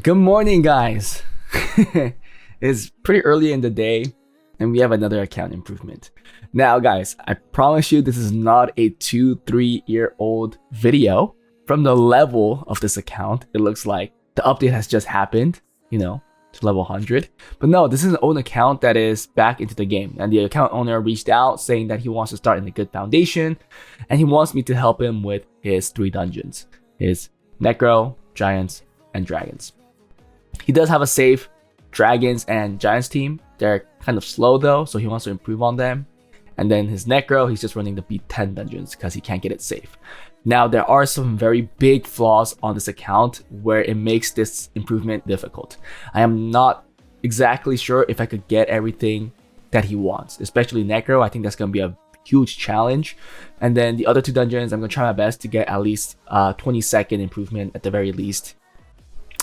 Good morning, guys. It's pretty early in the day, and we have another account improvement. Now, guys, I promise you this is not a 2-3-year-old video. From the level of this account, it looks like the update has just happened, to level 100. But no, this is an old account that is back into the game, and the account owner reached out saying that he wants to start in a good foundation, and he wants me to help him with his 3 dungeons, his Necro, Giants, and Dragons. He does have a safe Dragons and Giants team. They're kind of slow though, so he wants to improve on them. And then his Necro, he's just running the B10 dungeons because he can't get it safe. Now, there are some very big flaws on this account where it makes this improvement difficult. I am not exactly sure if I could get everything that he wants, especially Necro. I think that's going to be a huge challenge. And then the other 2 dungeons, I'm going to try my best to get at least 20-second improvement at the very least.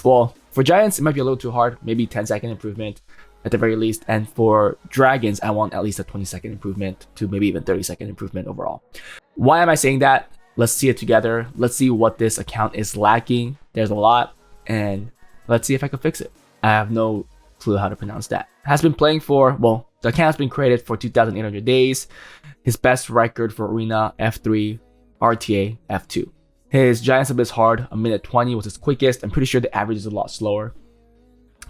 Well, for Giants, it might be a little too hard, maybe 10-second improvement at the very least. And for Dragons, I want at least a 20-second improvement to maybe even 30-second improvement overall. Why am I saying that? Let's see it together. Let's see what this account is lacking. There's a lot, and let's see if I can fix it. I have no clue how to pronounce that. Has been playing for, well, the account has been created for 2,800 days. His best record for Arena, F3, RTA, F2. His Giants Abyss hard, 1:20 was his quickest. I'm pretty sure the average is a lot slower.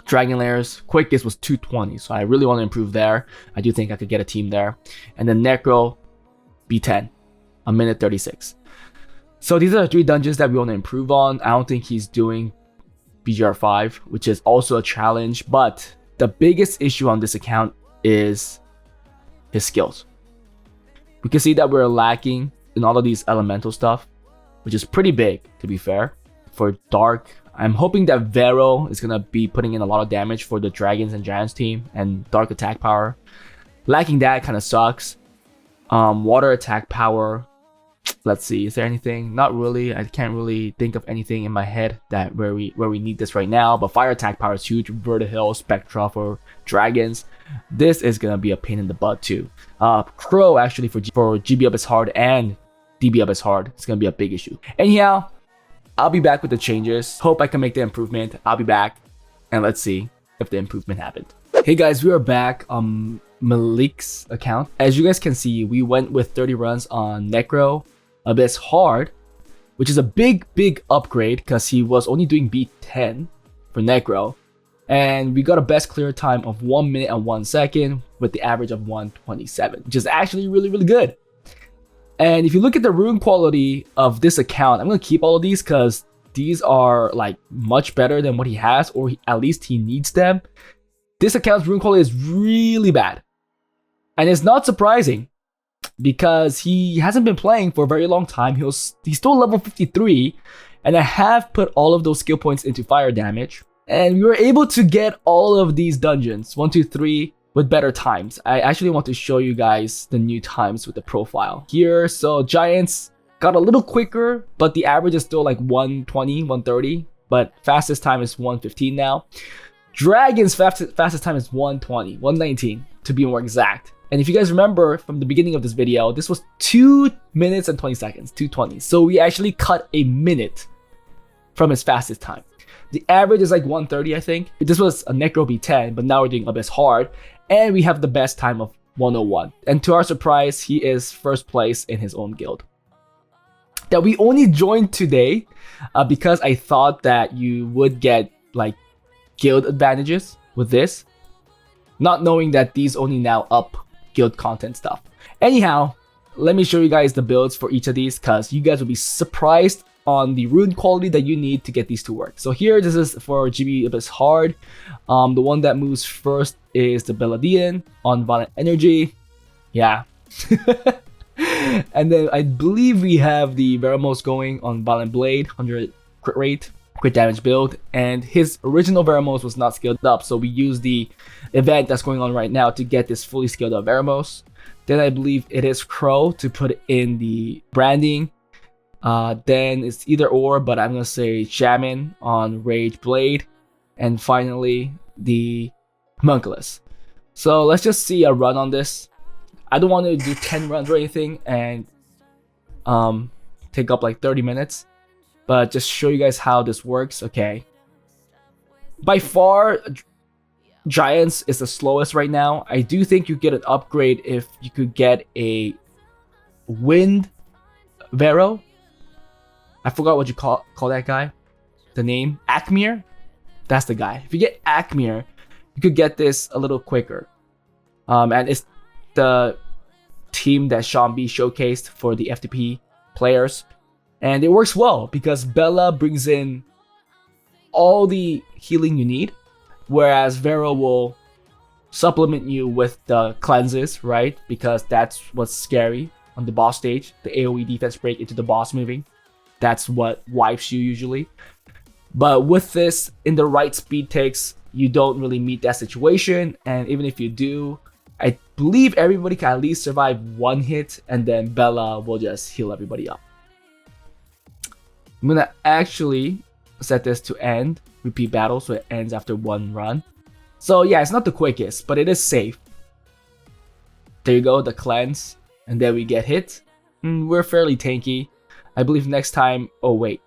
Dragon Layers, quickest was 2:20, so I really want to improve there. I do think I could get a team there. And then Necro, B10, 1:36. So these are the 3 dungeons that we want to improve on. I don't think he's doing BGR5, which is also a challenge. But the biggest issue on this account is his skills. We can see that we're lacking in all of these elemental stuff, which is pretty big, to be fair. For Dark, I'm hoping that Vero is going to be putting in a lot of damage for the Dragons and Giants team, and Dark attack power. Lacking that kind of sucks. Water attack power, let's see, is there anything? Not really. I can't really think of anything in my head that where we need this right now. But fire attack power is huge. Vertihill, Spectra for Dragons. This is going to be a pain in the butt too. Crow actually for GB Abyss hard and DB Abyss hard. It's going to be a big issue. Anyhow, I'll be back with the changes. Hope I can make the improvement. I'll be back, and let's see if the improvement happened. Hey guys, we are back on Malik's account. As you guys can see, we went with 30 runs on Necro Abyss hard, which is a big upgrade because he was only doing B10 for Necro. And we got a best clear time of 1 minute and 1 second with the average of 1:27, which is actually really good. And if you look at the rune quality of this account, I'm going to keep all of these because these are like much better than what he has, or at least he needs them. This account's rune quality is really bad. And it's not surprising because he hasn't been playing for a very long time. He's still level 53, and I have put all of those skill points into fire damage. And we were able to get all of these dungeons, 1, 2, 3, with better times. I actually want to show you guys the new times with the profile here. So Giants got a little quicker, but the average is still like 1:20, 1:30, but fastest time is 1:15 now. Dragons fastest time is 1:20, 1:19 to be more exact. And if you guys remember from the beginning of this video, this was 2 minutes and 20 seconds, 2:20. So we actually cut a minute from his fastest time. The average is like 1:30, I think. This was a Necro B10, but now we're doing Abyss hard. And we have the best time of 1:01. And to our surprise, he is first place in his own guild. That we only joined today because I thought that you would get like guild advantages with this. Not knowing that these only now up guild content stuff. Anyhow, let me show you guys the builds for each of these because you guys will be surprised on the rune quality that you need to get these to work. So here, this is for GB Abyss hard. The one that moves first is the Beladian on Violent Energy. Yeah. And then I believe we have the Veramos going on Violent Blade, 100 crit rate, crit damage build. And his original Veramos was not scaled up, so we use the event that's going on right now to get this fully scaled up Veramos. Then I believe it is Crow to put in the branding. Then it's either or, but I'm gonna say Shaman on Rage Blade, and finally the Homunculus. So let's just see a run on this. I don't want to do 10 runs or anything and take up like 30 minutes, but just show you guys how this works. Okay, By far, Giants is the slowest right now. I do think you get an upgrade if you could get a Wind Vero. I forgot what you call that guy. The name Acmir. That's the guy. If you get Acmir, you could get this a little quicker. And it's the team that Sean B showcased for the FTP players, and it works well because Bella brings in all the healing you need, whereas Vero will supplement you with the cleanses, right? Because that's what's scary on the boss stage, the AoE defense break into the boss moving. That's what wipes you usually. But with this, in the right speed ticks, you don't really meet that situation, and even if you do, I believe everybody can at least survive one hit, and then Bella will just heal everybody up. I'm gonna actually set this to end, repeat battle, so it ends after one run. So yeah, it's not the quickest, but it is safe. There you go, the cleanse, and then we get hit. We're fairly tanky. I believe next time, oh wait,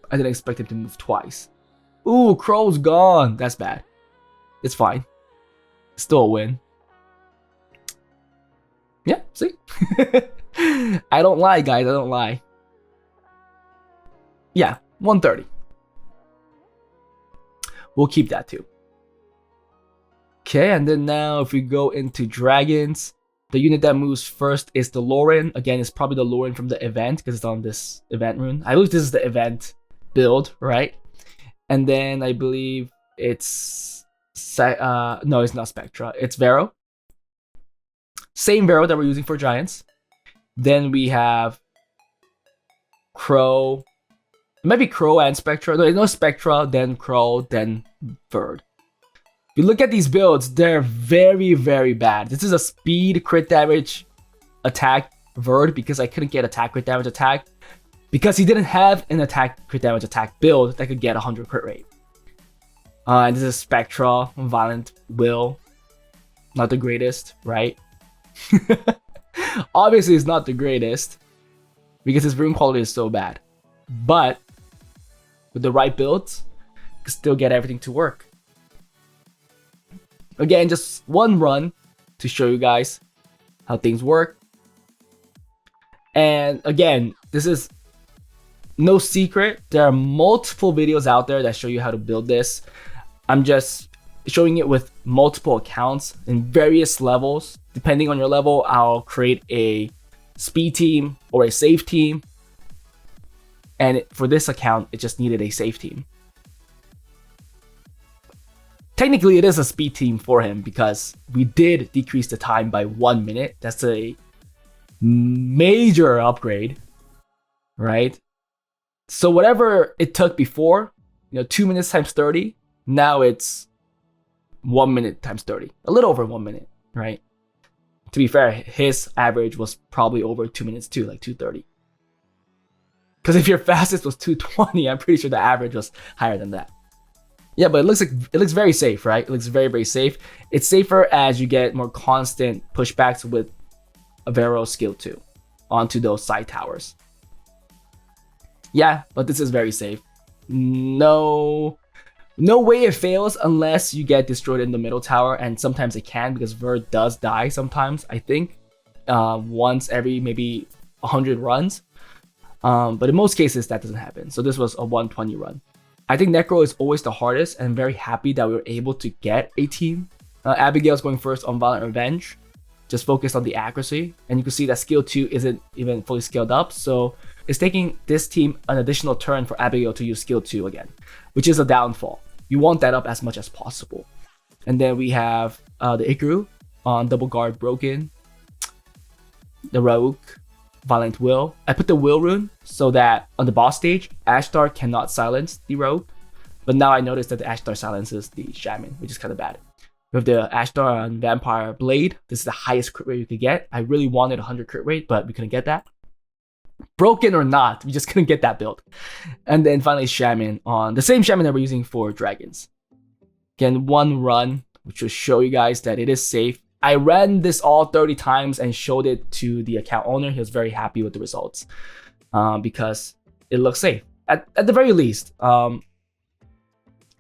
I didn't expect him to move twice. Ooh, Crow's gone. That's bad. It's fine. Still a win. Yeah, see? I don't lie, guys. I don't lie. Yeah, 130. We'll keep that too. Okay, and then now if we go into dragons, the unit that moves first is the Lauren. Again, it's probably the Lauren from the event because it's on this event rune. I believe this is the event build, right? And then I believe it's no, it's not Spectra. It's Vero. Same Vero that we're using for Giants. Then we have Crow. Maybe Crow and Spectra. No Spectra, then Crow, then Bird. If you look at these builds, they're very, very bad. This is a speed crit damage attack Bird because I couldn't get attack crit damage attack because he didn't have an attack crit damage attack build that could get 100 crit rate. And this is Spectra, Violent Will. Not the greatest, right? Obviously, it's not the greatest because his rune quality is so bad. But with the right builds, you can still get everything to work. Again, just one run to show you guys how things work. And again, this is no secret. There are multiple videos out there that show you how to build this. I'm just showing it with multiple accounts in various levels. Depending on your level, I'll create a speed team or a safe team. And for this account, it just needed a safe team. Technically, it is a speed team for him because we did decrease the time by 1 minute. That's a major upgrade, right? So whatever it took before, 2 minutes times 30, now it's 1 minute times 30. A little over 1 minute, right? To be fair, his average was probably over 2 minutes too, like 2:30. Because if your fastest was 2:20, I'm pretty sure the average was higher than that. Yeah, but it looks very safe, right? It looks very, very safe. It's safer as you get more constant pushbacks with a Vero skill 2 onto those side towers. Yeah, but this is very safe. No way it fails unless you get destroyed in the middle tower, and sometimes it can because Verd does die sometimes, I think. Once every maybe 100 runs. But in most cases, that doesn't happen. So this was a 120 run. I think Necro is always the hardest, and I'm very happy that we were able to get a team. Abigail's going first on Violent Revenge. Just focus on the accuracy. And you can see that skill 2 isn't even fully scaled up. So it's taking this team an additional turn for Abigail to use skill 2 again, which is a downfall. You want that up as much as possible. And then we have the Ikaru on Double Guard Broken. The Rogue, Violent Will. I put the Will rune so that on the boss stage, Ashtar cannot silence the Rogue. But now I noticed that the Ashtar silences the Shaman, which is kind of bad. With the Ashtar on Vampire Blade, this is the highest crit rate you could get. I really wanted 100 crit rate, but we couldn't get that. Broken or not, we just couldn't get that build. And then finally Shaman on the same Shaman that we're using for Dragons. Again, one run, which will show you guys that it is safe. I ran this all 30 times and showed it to the account owner. He was very happy with the results because it looks safe. At the very least,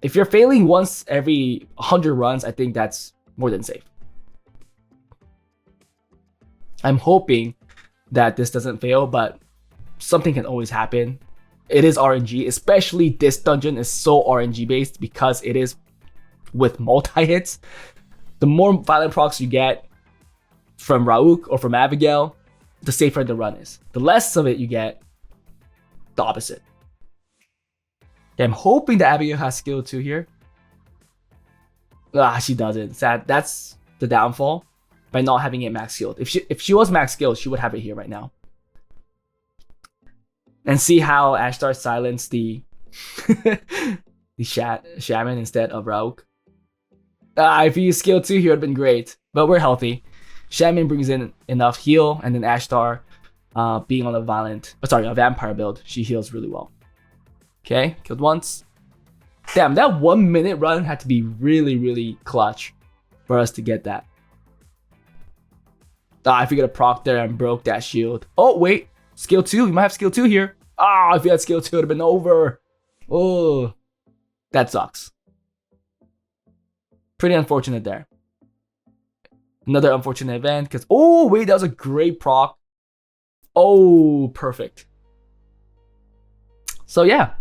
If you're failing once every 100 runs, I think that's more than safe. I'm hoping that this doesn't fail, but something can always happen. It is RNG, especially this dungeon is so RNG based because it is with multi-hits. The more violent procs you get from Rauk or from Abigail, the safer the run is. The less of it you get, the opposite. Okay, I'm hoping that Abigail has skill 2 here. She doesn't. Sad. That's the downfall by not having it max skilled. If she was max skilled, she would have it here right now. And see how Ashtar silenced the Shaman instead of Rauk. If he used skill 2 here, it would have been great. But we're healthy. Shaman brings in enough heal, and then Ashtar, being on a vampire build, she heals really well. Okay, killed once. Damn, that 1 minute run had to be really, really clutch for us to get that. If you get a proc there and broke that shield. Oh, wait. Skill 2. You might have skill 2 here. If you had skill 2, it would have been over. Oh, that sucks. Pretty unfortunate there. Another unfortunate event because, oh, wait, that was a great proc. Oh, perfect. So, yeah.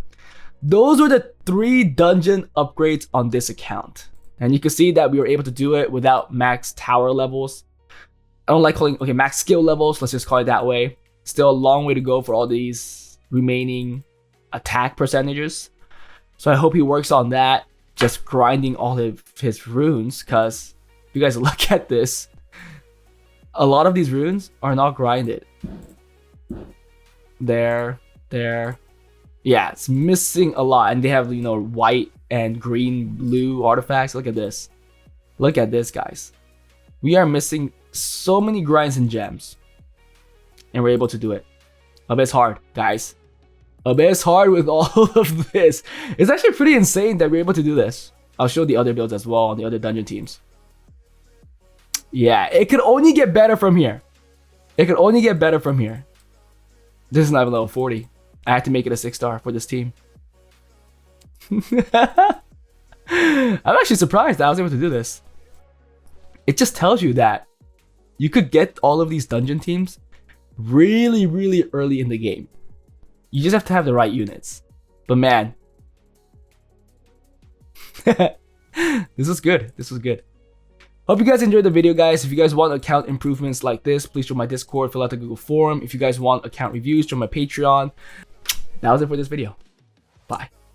Those were the 3 dungeon upgrades on this account. And you can see that we were able to do it without max tower levels. I don't like calling, okay, max skill levels. Let's just call it that way. Still a long way to go for all these remaining attack percentages. So I hope he works on that. Just grinding all of his runes. Because if you guys look at this, a lot of these runes are not grinded. There. Yeah, it's missing a lot. And they have, white and green, blue artifacts. Look at this. Look at this, guys. We are missing so many grinds and gems. And we're able to do it. Abyss hard, guys. Abyss hard with all of this. It's actually pretty insane that we're able to do this. I'll show the other builds as well on the other dungeon teams. Yeah, it could only get better from here. It could only get better from here. This is not even level 40. I had to make it a 6-star for this team. I'm actually surprised that I was able to do this. It just tells you that you could get all of these dungeon teams really, really early in the game. You just have to have the right units. But man, this was good. This was good. Hope you guys enjoyed the video, guys. If you guys want account improvements like this, please join my Discord, fill out the Google form. If you guys want account reviews, join my Patreon. That was it for this video. Bye.